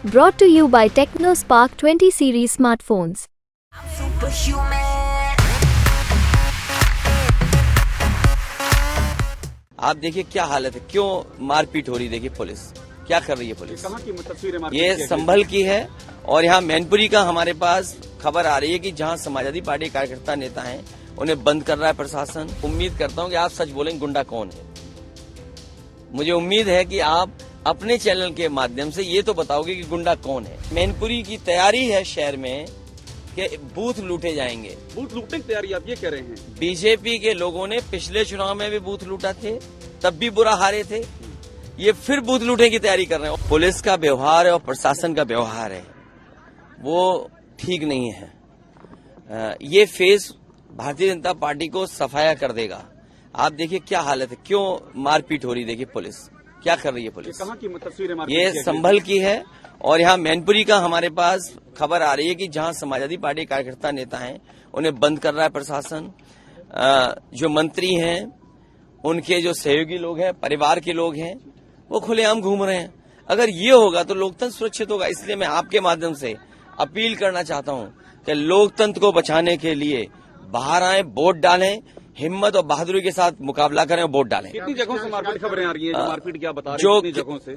Brought to you by TechnoSpark 20 series smartphones. आप देखिए क्या हालत है, क्यों मारपीट हो रही। देखिए पुलिस क्या कर रही है। पुलिस कहाँ की तस्वीरें ये संभल की है और यहाँ मैनपुरी का हमारे पास खबर आ रही है कि जहाँ समाजवादी पार्टी कार्यकर्ता नेता हैं उन्हें बंद कर रहा है प्रशासन। उम्मीद करता हूँ कि आप सच बोलेंगे गुंडा कौन है। मुझे उम्मीद है कि आप अपने चैनल के माध्यम से ये तो बताओगे कि गुंडा कौन है। मैनपुरी की तैयारी है शहर में कि बूथ लूटे जाएंगे। बूथ लूटने की तैयारी आप ये कह रहे हैं। बीजेपी के लोगों ने पिछले चुनाव में भी बूथ लूटा थे, तब भी बुरा हारे थे। ये फिर बूथ लूटने की तैयारी कर रहे हैं। पुलिस का व्यवहार है और प्रशासन का व्यवहार है वो ठीक नहीं है। ये फेस भारतीय जनता पार्टी को सफाया कर देगा। आप देखिए क्या हालत है, क्यों मारपीट हो रही। देखिए पुलिस क्या कर रही है। पुलिस कहाँ की तस्वीरें ये संभल की है और यहाँ मैनपुरी का हमारे पास खबर आ रही है कि जहाँ समाजवादी पार्टी कार्यकर्ता नेता हैं उन्हें बंद कर रहा है प्रशासन। जो मंत्री हैं, उनके जो सहयोगी लोग हैं, परिवार के लोग हैं, वो खुलेआम घूम रहे हैं। अगर ये होगा तो लोकतंत्र सुरक्षित होगा। इसलिए मैं आपके माध्यम से अपील करना चाहता हूँ कि लोकतंत्र को बचाने के लिए बाहर आए, वोट डालें, हिम्मत और बहादुरी के साथ मुकाबला करें और वोट डालें। कितनी जगहों से मारपीट खबरें आ रही हैं? मारपीट क्या बता रहे हैं? कितनी जगहों से?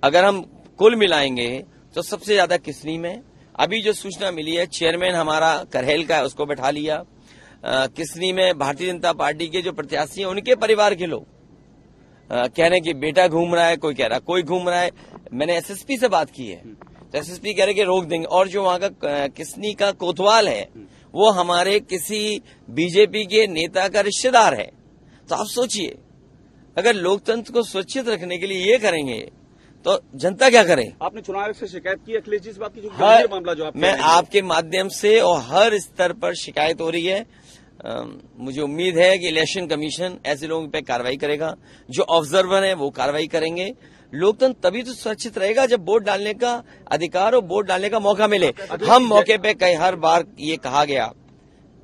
अगर हम कुल मिलाएंगे तो सबसे ज्यादा किसनी में। अभी जो सूचना मिली है, चेयरमैन हमारा करहेल का है, उसको बैठा लिया। किसनी में भारतीय जनता पार्टी के जो प्रत्याशी हैं उनके परिवार के लोग कह रहे हैं कि बेटा घूम रहा है, कोई कह रहा है कोई घूम रहा है। मैंने एसएसपी से बात की है तो एसएसपी कह रहे कि रोक देंगे। और जो वहां का किसनी का कोतवाल है वो हमारे किसी बीजेपी के नेता का रिश्तेदार है। तो आप सोचिए, अगर लोकतंत्र को सुरक्षित रखने के लिए ये करेंगे तो जनता क्या करे। आपने चुनाव आयोग से शिकायत की अखिलेश जी इस बात की? जो मामला जो आप मैं आपके माध्यम से और हर स्तर पर शिकायत हो रही है। मुझे उम्मीद है कि इलेक्शन कमीशन ऐसे लोगों पे कार्रवाई करेगा। जो ऑब्जर्वर हैं वो कार्रवाई करेंगे। लोकतंत्र तभी तो सुरक्षित रहेगा जब वोट डालने का अधिकार और वोट डालने का मौका मिले। हम मौके पे कई हर बार ये कहा गया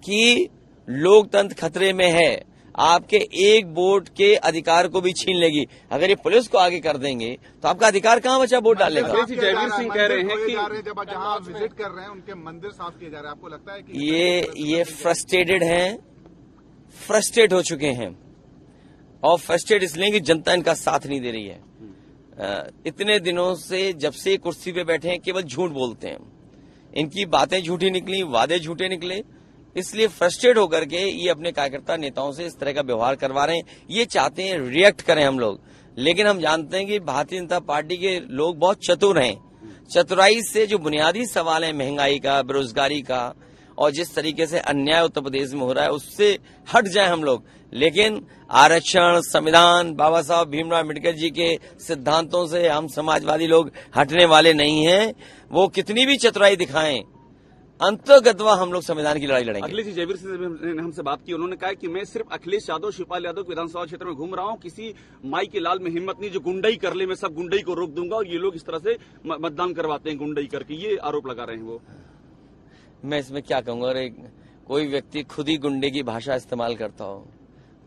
कि लोकतंत्र खतरे में है, आपके एक वोट के अधिकार को भी छीन लेगी। अगर ये पुलिस को आगे कर देंगे तो आपका अधिकार कहाँ बचा वोट डालने का। जयवीर सिंह कह रहे हैं कि जब जहां आप विजिट कर रहे हैं उनके मंदिर साफ किए जा रहे हैं, आपको लगता है कि ये फ्रस्ट्रेटेड हैं, फ्रस्ट्रेट हो चुके हैं और फ्रस्ट्रेट इसलिए कि जनता इनका साथ नहीं दे रही है। इतने दिनों से जब से कुर्सी पे बैठे हैं केवल झूठ बोलते हैं, इनकी बातें झूठी निकली, वादे झूठे निकले, इसलिए फ्रस्ट्रेट होकर के ये अपने कार्यकर्ता नेताओं से इस तरह का व्यवहार करवा रहे हैं। ये चाहते हैं रिएक्ट करें हम लोग, लेकिन हम जानते हैं कि भारतीय जनता पार्टी के लोग बहुत चतुर हैं। चतुराई से जो बुनियादी सवाल है महंगाई का, बेरोजगारी का और जिस तरीके से अन्याय उत्तर प्रदेश में हो रहा है उससे हट जाए हम लोग। लेकिन आरक्षण, संविधान, बाबा साहब भीमराव अम्बेडकर जी के सिद्धांतों से हम समाजवादी लोग हटने वाले नहीं हैं। वो कितनी भी चतुराई दिखाएं, अंतर्गतवा हम लोग संविधान की लड़ाई लड़ेंगे। अखिलेश जी, जयवीर सिंह ने हमसे बात की, उन्होंने कहा कि मैं सिर्फ अखिलेश यादव, शिवपाल यादव के विधानसभा क्षेत्र में घूम रहा हूं, किसी माई के लाल में हिम्मत नहीं जो गुंडई कर ले, मैं सब गुंडई को रोक दूंगा। और ये लोग इस तरह से मतदान करवाते हैं गुंडई करके, ये आरोप लगा रहे हैं वो। मैं इसमें क्या कहूंगा। अरे कोई व्यक्ति खुद ही गुंडे की भाषा इस्तेमाल करता हो,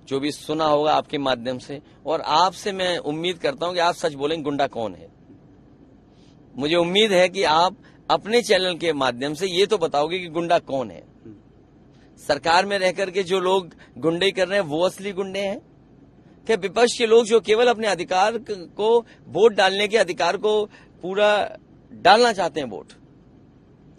जो भी सुना होगा आपके माध्यम से, और आपसे मैं उम्मीद करता हूं कि आप सच बोलेंगे गुंडा कौन है। मुझे उम्मीद है कि आप अपने चैनल के माध्यम से ये तो बताओगे कि गुंडा कौन है। सरकार में रहकर के जो लोग गुंडे कर रहे हैं वो असली गुंडे हैं क्या? विपक्ष के लोग जो केवल अपने अधिकार को, वोट डालने के अधिकार को पूरा डालना चाहते हैं वोट।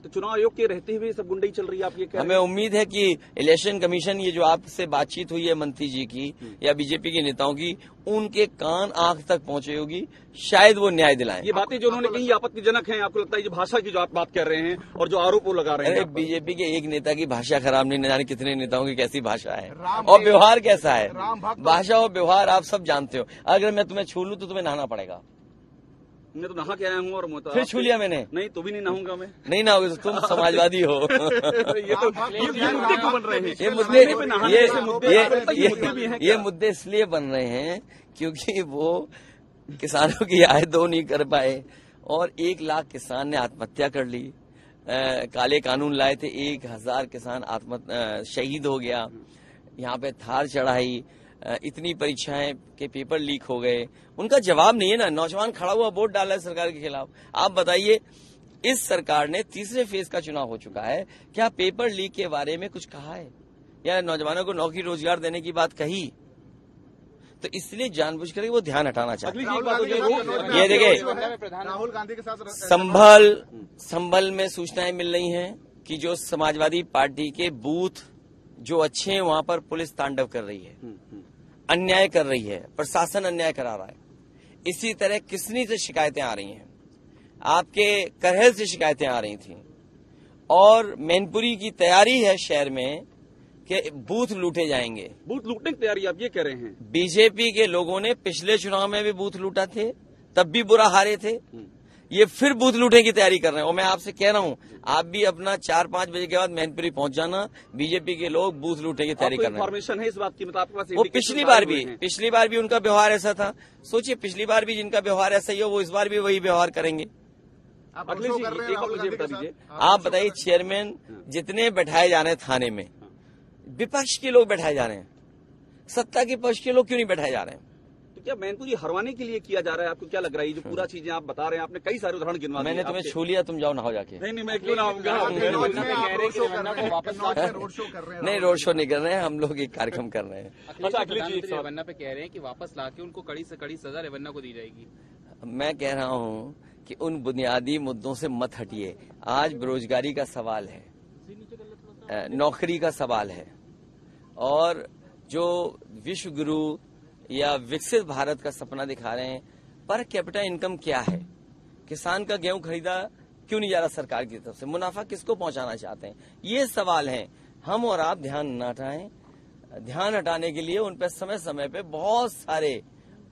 तो चुनाव आयोग के रहते हुए सब गुंडई चल रही है, आप ये कह रहे हैं? हमें उम्मीद है कि इलेक्शन कमीशन, ये जो आपसे बातचीत हुई है मंत्री जी की या बीजेपी के नेताओं की, उनके कान आंख तक पहुंचे होगी, शायद वो न्याय दिलाएं। ये बातें जो उन्होंने कही आपत्तिजनक हैं, आपको लगता है ये भाषा की जो आप बात कर रहे हैं और जो आरोप वो लगा रहे हैं? बीजेपी के एक नेता की भाषा खराब नहीं, न जाने कितने नेताओं की कैसी भाषा है और व्यवहार कैसा है। भाषा और व्यवहार आप सब जानते हो। अगर मैं तुम्हें छू लूं तो तुम्हें नहाना पड़ेगा। मैं तो नहा के आया हूँ और फिर छू लिया मैंने। नहीं तो भी नहीं नहाऊंगा मैं। नहीं नहाओगे तो तुम समाजवादी हो। ये मुद्दे क्यों बन रहे हैं? ये मुद्दे इसलिए बन रहे हैं क्योंकि वो किसानों की आय दो नहीं कर पाए और 1 लाख किसान ने आत्महत्या कर ली। काले कानून लाए थे, 1000 किसान शहीद हो गया। यहाँ पे थार चढ़ाई, इतनी परीक्षाएं के पेपर लीक हो गए, उनका जवाब नहीं है ना। नौजवान खड़ा हुआ वोट डाला है सरकार के खिलाफ। आप बताइए, इस सरकार ने तीसरे फेज का चुनाव हो चुका है, क्या पेपर लीक के बारे में कुछ कहा है या नौजवानों को नौकरी रोजगार देने की बात कही? तो इसलिए जानबूझकर वो ध्यान हटाना चाहते हैं। ये देखिए, राहुल गांधी के साथ संभल में सूचनाएं मिल रही हैं कि जो समाजवादी पार्टी के बूथ जो अच्छे हैं वहां पर पुलिस तांडव कर रही है, अन्याय कर रही है, प्रशासन अन्याय करा रहा है। इसी तरह किसनी से शिकायतें आ रही हैं, आपके करहल से शिकायतें आ रही थी, और मैनपुरी की तैयारी है शहर में कि बूथ लूटे जाएंगे। बूथ लूटने की तैयारी आप ये कह रहे हैं? बीजेपी के लोगों ने पिछले चुनाव में भी बूथ लूटा थे, तब भी बुरा हारे थे। ये फिर बूथ लूटने की तैयारी कर रहे हैं। और मैं आपसे कह रहा हूं, आप भी अपना 4-5 बजे के बाद मैनपुरी पहुंच जाना। बीजेपी के लोग बूथ लूटने की तैयारी कर रहे हैं। इन्फॉर्मेशन है इस बात की? मतलब आपके पास वो पिछली बार भी उनका व्यवहार ऐसा था। सोचिए, पिछली बार भी जिनका व्यवहार ऐसा ही हो, वो इस बार भी वही व्यवहार करेंगे। आप अखिलेश रोड जी, शो कर रहे हैं एक बार राहुल मुझे गांधी के बता दीजिए। साथ। आप बताइए, चेयरमैन जितने बैठाए जा रहे हैं थाने में, विपक्ष के लोग बैठाए जा रहे हैं, सत्ता के पक्ष के लोग क्यों नहीं बैठाए जा रहे हैं? तो क्या मैनपुरी हरवाने के लिए किया जा रहा है? आपको क्या लग रहा है? ये जो पूरा चीजें आप बता रहे हैं, आपने कई सारे उदाहरण गिनवा दिए। मैंने तुम्हें छू लिया, तुम जाओ नहाओ जाके। नहीं, मैं क्यों ना आऊंगा? रोड शो कर रहे हैं, नहीं, रोड शो नहीं कर रहे हैं हम लोग, एक कार्यक्रम कर रहे हैं। अच्छा, अखिलेश जी, रेवन्ना पे कह रहे हैं कि वापस लाके उनको कड़ी से कड़ी सजा रेवन्ना को दी जाएगी। मैं कह रहा हूं कि उन बुनियादी मुद्दों से मत हटिए। आज बेरोजगारी का सवाल है, नौकरी का सवाल है, और जो विश्व गुरु या विकसित भारत का सपना दिखा रहे हैं, पर कैपिटा इनकम क्या है? किसान का गेहूं खरीदा क्यों नहीं जा रहा सरकार की तरफ से? मुनाफा किसको पहुंचाना चाहते हैं? ये सवाल है। हम और आप ध्यान न हटाएं। ध्यान हटाने के लिए उन पर समय समय पे बहुत सारे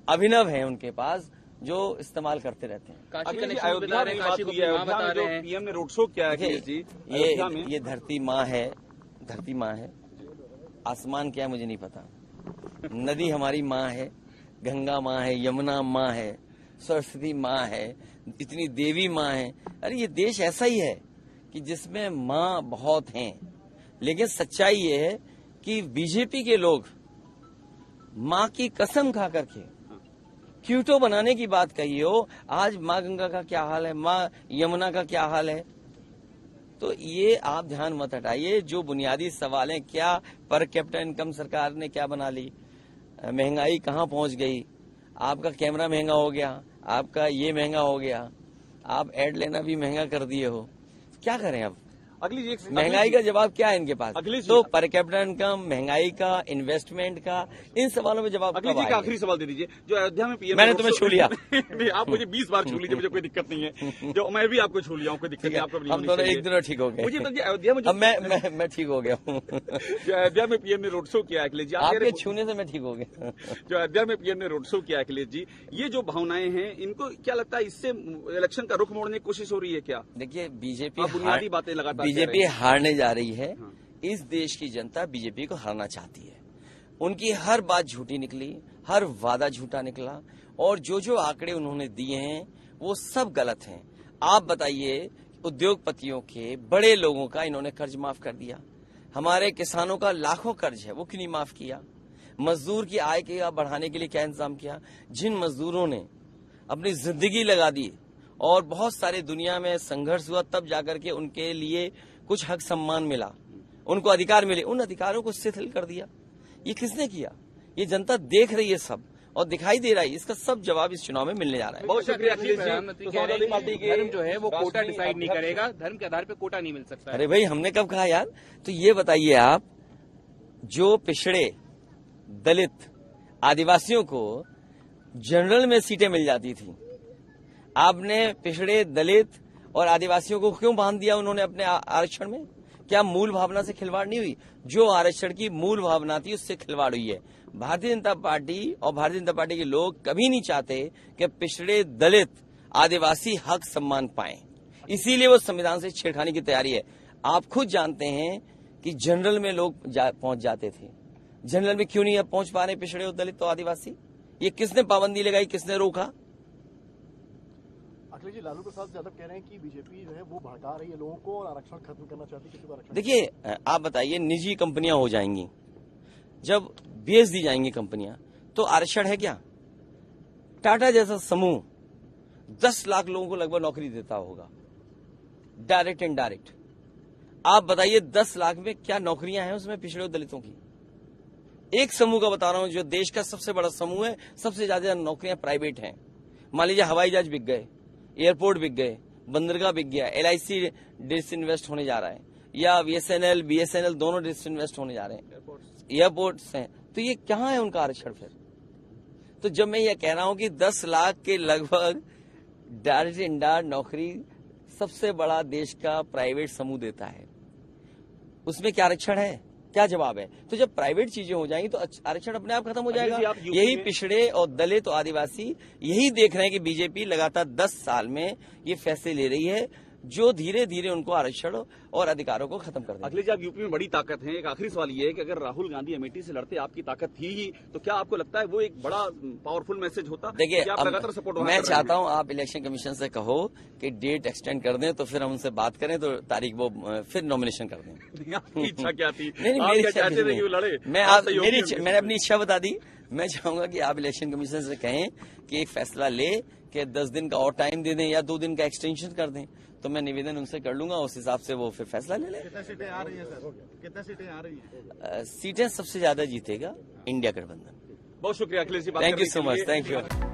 अभिनव हैं उनके पास, जो इस्तेमाल करते रहते हैं। अयोध्या में बात हुई है, अयोध्या में जो पीएम ने रोड शो किया है अखिलेश जी, ये धरती माँ है, धरती माँ है। आसमान क्या है मुझे नहीं पता। नदी हमारी माँ है, गंगा माँ है, यमुना माँ है, सरस्वती माँ है, इतनी देवी माँ है। अरे ये देश ऐसा ही है कि जिसमें माँ बहुत हैं, लेकिन सच्चाई ये है कि बीजेपी के लोग माँ की कसम खा करके क्यूटो बनाने की बात कही हो। आज माँ गंगा का क्या हाल है, माँ यमुना का क्या हाल है? तो ये आप ध्यान मत हटाइए। जो बुनियादी सवाल हैं, क्या पर कैपिटा इनकम सरकार ने क्या बना ली, महंगाई कहाँ पहुंच गई, आपका कैमरा महंगा हो गया, आपका ये महंगा हो गया, आप एड लेना भी महंगा कर दिए हो, क्या करें अब? महंगाई का जवाब क्या है इनके पास? तो पर कैपिटा इनकम, महंगाई का, इन्वेस्टमेंट का, इन सवालों में जवाब अखिलेश जी का आखिरी सवाल दे दीजिए। जो अयोध्या में पीएम, मैंने तुम्हें छू लिया। नहीं, आप मुझे 20 बार छू लीजिए, मुझे कोई दिक्कत नहीं है। जो मैं भी आपको छू लिया हूं, कोई दिक्कत नहीं। आपको हम दोनों एक दिन ठीक हो गए। मुझे बताइए, अयोध्या में मैं ठीक हो गया हूँ। जो अयोध्या में पीएम ने रोड शो किया अखिलेश जी, आपके छूने से मैं ठीक हो गया। जो अयोध्या में पीएम ने रोड शो किया अखिलेश जी, ये जो भावनाएं हैं, इनको क्या लगता है इससे इलेक्शन का रुख मोड़ने की कोशिश हो रही है क्या? देखिए, बीजेपी बुनियादी बातें लगातार बीजेपी हारने जा रही है। इस देश की जनता बीजेपी को हराना चाहती है। उनकी हर बात झूठी निकली, हर वादा झूठा निकला, और जो आंकड़े उन्होंने दिए हैं वो सब गलत हैं। आप बताइए, उद्योगपतियों के, बड़े लोगों का इन्होंने कर्ज माफ कर दिया। हमारे किसानों का लाखों कर्ज है, वो क्यों नहीं माफ किया? मजदूर की आय के बढ़ाने के लिए क्या इंतजाम किया? जिन मजदूरों ने अपनी जिंदगी लगा दी और बहुत सारे दुनिया में संघर्ष हुआ, तब जाकर के उनके लिए कुछ हक सम्मान मिला, उनको अधिकार मिले, उन अधिकारों को शिथिल कर दिया। ये किसने किया? ये जनता देख रही है सब, और दिखाई दे रहा है। इसका सब जवाब इस चुनाव में मिलने जा रहा है। बहुत शुक्रिया अखिलेश जी। तो समाजवादी पार्टी के धर्म जो है वो कोटा डिसाइड नहीं करेगा, धर्म के आधार पे कोटा नहीं मिल सकता है। अरे भाई, हमने कब कहा यार? तो ये बताइए आप, जो पिछड़े, दलित, आदिवासियों को जनरल में सीटें मिल जाती थी, आपने पिछड़े, दलित और आदिवासियों को क्यों बांध दिया उन्होंने अपने आरक्षण में? क्या मूल भावना से खिलवाड़ नहीं हुई? जो आरक्षण की मूल भावना थी उससे खिलवाड़ हुई है। भारतीय जनता पार्टी और भारतीय जनता पार्टी के लोग कभी नहीं चाहते कि पिछड़े, दलित, आदिवासी हक सम्मान पाएं। इसीलिए वो संविधान से छेड़खानी की तैयारी है। आप खुद जानते हैं कि जनरल में लोग पहुंच जाते थे, जनरल में क्यों नहीं अब पहुंच पा रहे पिछड़े और दलित और आदिवासी? ये किसने पाबंदी लगाई, किसने रोका? अखिलेश जी, लालू प्रसाद यादव कह रहे हैं कि बीजेपी जो है वो भड़का रही है लोगों को और आरक्षण खत्म करना चाहती है, किसी को आरक्षण। देखिए, आप बताइए, निजी कंपनियां हो जाएंगी, जब बेच दी जाएंगी कंपनियां तो आरक्षण है क्या? टाटा जैसा समूह 10 लाख लोगों को लगभग नौकरी देता होगा, डायरेक्ट एंड डायरेक्ट। आप बताइए 10 लाख में क्या नौकरियां हैं उसमें पिछड़े और दलितों की? एक समूह का बता रहा हूं जो देश का सबसे बड़ा समूह है, सबसे ज्यादा नौकरियां प्राइवेट हैं। मान लीजिए हवाई जहाज बिक गए, एयरपोर्ट बिक गए, बंदरगाह बिक गया, LIC डिसइन्वेस्ट होने जा रहा है, या BSNL दोनों डिसइन्वेस्ट होने जा रहे हैं, एयरपोर्ट्स हैं, तो ये कहां है उनका आरक्षण फिर? तो जब मैं ये कह रहा हूं कि 10 लाख के लगभग डायरेक्ट इंडायरेक्ट नौकरी सबसे बड़ा देश का प्राइवेट समूह देता है, उसमें क्या आरक्षण है? क्या जवाब है? तो जब प्राइवेट चीजें हो जाएंगी तो आरक्षण अपने आप खत्म हो जाएगा। यही पिछड़े और दलित और आदिवासी यही देख रहे हैं कि बीजेपी लगातार 10 साल में ये फैसले ले रही है जो धीरे धीरे उनको आरक्षण और अधिकारों को खत्म कर देंगे। अखिलेश जी, आप यूपी में बड़ी ताकत है। एक आखिरी सवाल ये है कि अगर राहुल गांधी अमेठी से लड़ते आपकी ताकत थी ही, तो क्या आपको लगता है वो एक बड़ा पावरफुल मैसेज होता? देखिए, आप लगातार सपोर्ट मैं चाहता हूं आप इलेक्शन कमीशन से कहो कि डेट एक्सटेंड कर दें, तो फिर हम उनसे बात करें तो तारीख वो फिर नॉमिनेशन कर दें। आपकी इच्छा क्या थी? नहीं, आप मेरी क्या इच्छा चाहते थे नहीं। कि वो लड़े? मैंने अपनी इच्छा बता दी। मैं चाहूंगा कि आप इलेक्शन कमीशन से कहें कि एक फैसला ले कि 10 दिन का और टाइम दे दें या 2 दिन का एक्सटेंशन कर दें, तो मैं निवेदन उनसे कर लूंगा, उस हिसाब से वो फिर फैसला ले ले। कितनी सीटें आ रही है सर? कितनी सीटें आ रही है? सीटें सबसे ज्यादा जीतेगा इंडिया गठबंधन। बहुत शुक्रिया Akhilesh ji. Thank you so much, thank you.